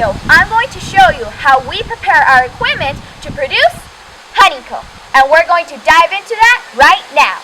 video, I'm going to show you how we prepare our equipment to produce honeycomb. And we're going to dive into that right now.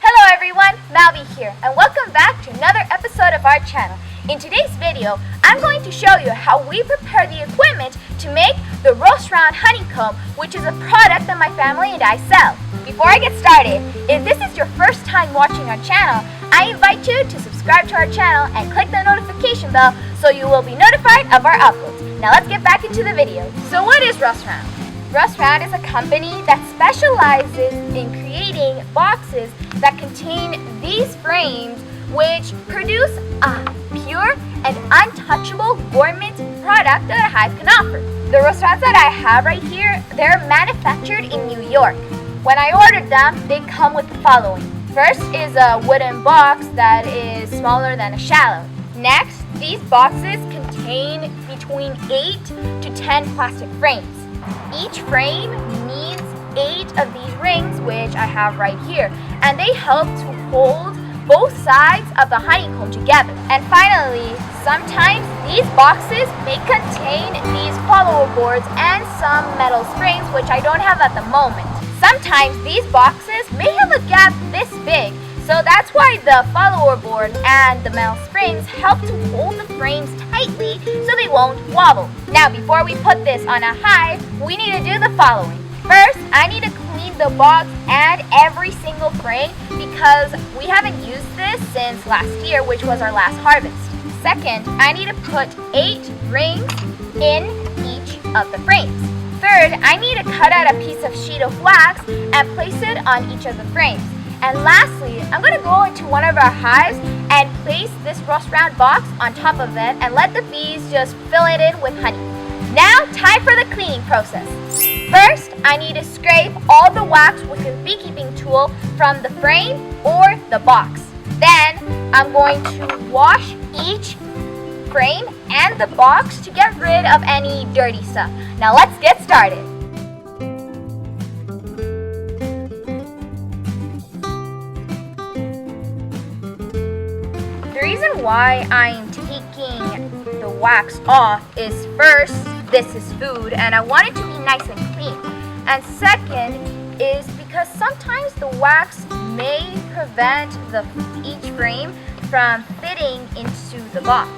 Hello everyone, Malvie here, and welcome back to another episode of our channel. In today's video, I'm going to show you how we prepare the equipment to make the roast round honeycomb, which is a product that my family and I sell. Before I get started, if this is your first time watching our channel, I invite you to subscribe to our channel and click the notification bell so you will be notified of our uploads. Now let's get back into the video. So what is Roast Round? Roast Round is a company that specializes in creating boxes that contain these frames which produce a pure and untouchable gourmet product that a hive can offer. The roast rounds that I have right here, they're manufactured in New York. When I ordered them, they come with the following. First is a wooden box that is smaller than a shallow. Next, these boxes contain between 8 to 10 plastic frames. Each frame needs 8 of these rings, which I have right here, and they help to hold both sides of the honeycomb together. And finally, sometimes these boxes may contain these follower boards and some metal springs, which I don't have at the moment. Sometimes these boxes may have a gap this big, so that's why the follower board and the metal springs help to hold the frames tightly so they won't wobble. Now, before we put this on a hive, we need to do the following. First, I need to clean the box and every single frame because we haven't used this since last year, which was our last harvest. Second, I need to put 8 rings in each of the frames. Third, I need to cut out a piece of sheet of wax and place it on each of the frames. And lastly, I'm going to go into one of our hives and place this roast round box on top of it and let the bees just fill it in with honey. Now, time for the cleaning process. First, I need to scrape all the wax with a beekeeping tool from the frame or the box. Then, I'm going to wash each frame and the box to get rid of any dirty stuff. Now let's get started. The reason why I'm taking the wax off is first, this is food and I want it to be nice and clean. And second is because sometimes the wax may prevent each frame from fitting into the box.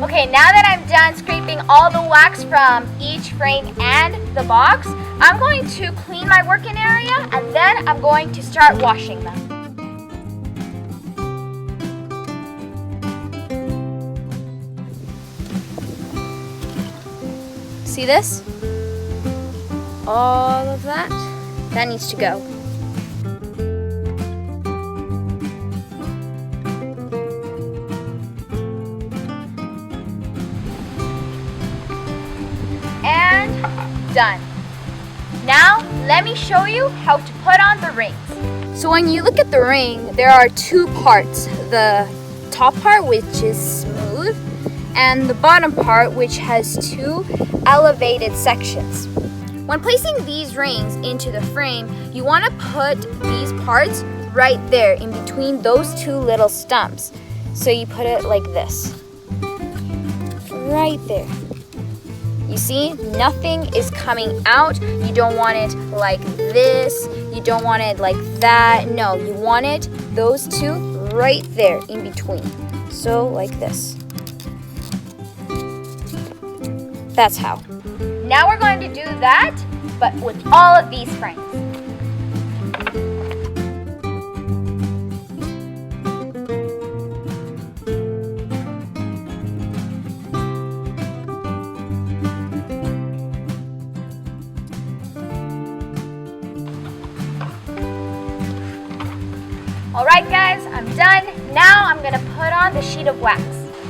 Okay, now that I'm done scraping all the wax from each frame and the box, I'm going to clean my working area and then I'm going to start washing them. See this? All of that needs to go. And done. Now, let me show you how to put on the rings. So when you look at the ring, there are 2 parts. The top part, which is smooth, and the bottom part, which has 2 elevated sections. When placing these rings into the frame, you want to put these parts right there in between those 2 little stumps. So you put it like this. Right there. You see, nothing is coming out. You don't want it like this. You don't want it like that. No, you want it, those 2 right there in between. So like this. That's how. Now we're going to do that, but with all of these frames. Alright guys, I'm done. Now I'm going to put on the sheet of wax.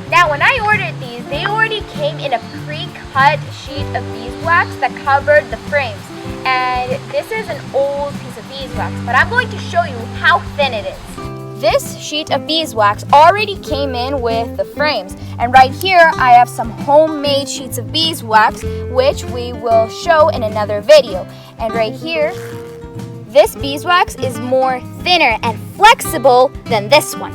Now when I ordered these, they already came in a pre-cut sheet of beeswax that covered the frames. and this is an old piece of beeswax, but I'm going to show you how thin it is. This sheet of beeswax already came in with the frames, and right here I have some homemade sheets of beeswax which we will show in another video. And right here, this beeswax is more thinner and flexible than this one.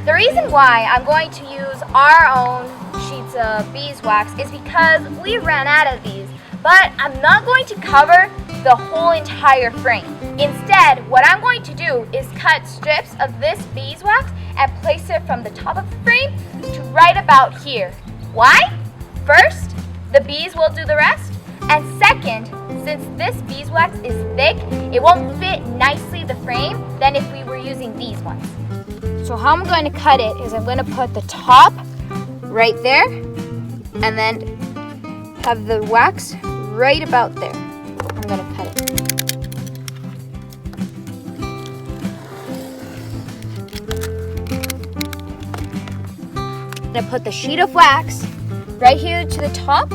The reason why I'm going to use our own sheets of beeswax is because we ran out of these, but I'm not going to cover the whole entire frame. Instead, what I'm going to do is cut strips of this beeswax and place it from the top of the frame to right about here. Why? First, the bees will do the rest, and second, since this beeswax is thick, it won't fit nicely the frame than if we were using these ones. So how I'm going to cut it is I'm going to put the top right there and then have the wax right about there. I'm going to cut it. I'm going to put the sheet of wax right here to the top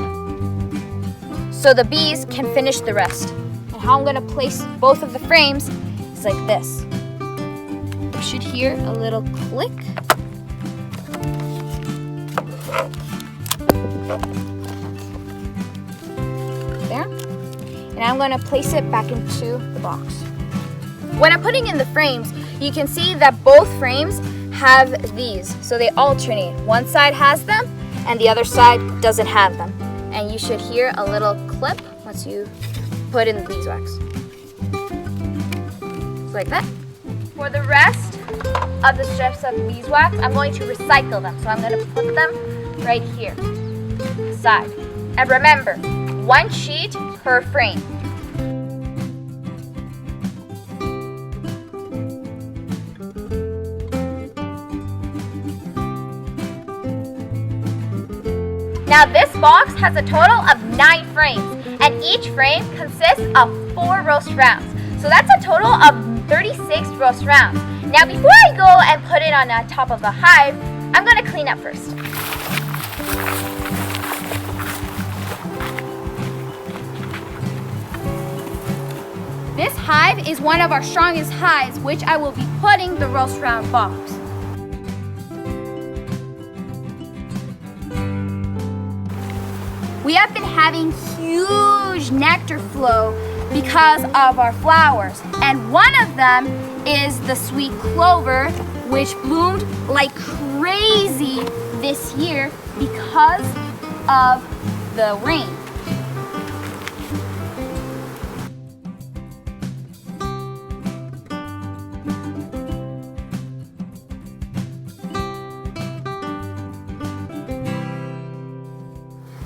so the bees can finish the rest. And how I'm going to place both of the frames is like this. You should hear a little click. There. And I'm going to place it back into the box. When I'm putting in the frames, you can see that both frames have these, so they alternate. One side has them and the other side doesn't have them. And you should hear a little clip once you put in the beeswax. Just like that. For the rest of the strips of beeswax, I'm going to recycle them. So I'm going to put them right here, side. And remember, one sheet per frame. Now this box has a total of 9 frames, and each frame consists of 4 roast rounds. So that's a total of 36 roast rounds. Now before I go and put it on the top of the hive, I'm going to clean up first. This hive is one of our strongest hives, which I will be putting the roast round box. We have been having huge nectar flow because of our flowers, and one of them is the sweet clover, which bloomed like crazy this year because of the rain.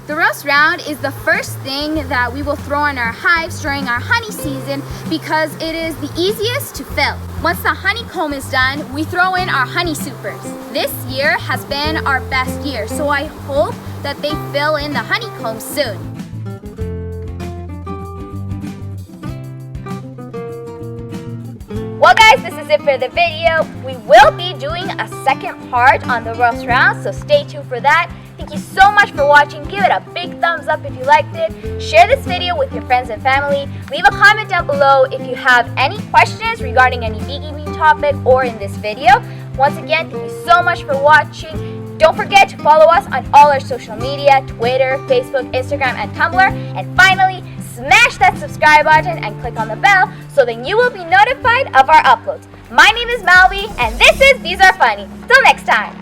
The roast round is the first thing that we will throw in our hives during our honey season because it is the easiest to fill. Once the honeycomb is done, we throw in our honey supers. This year has been our best year, so I hope that they fill in the honeycomb soon. Well guys, this is it for the video. We will be doing a second part on the roast round, so stay tuned for that. Thank you so much for watching. Give it a big thumbs up if you liked it. Share this video with your friends and family. Leave a comment down below if you have any questions regarding any beekeeping topic or in this video. Once again, thank you so much for watching. Don't forget to follow us on all our social media, Twitter, Facebook, Instagram, and Tumblr. And finally, smash that subscribe button and click on the bell so then you will be notified of our uploads. My name is Malvie, and this is Bees Are Funny. Till next time.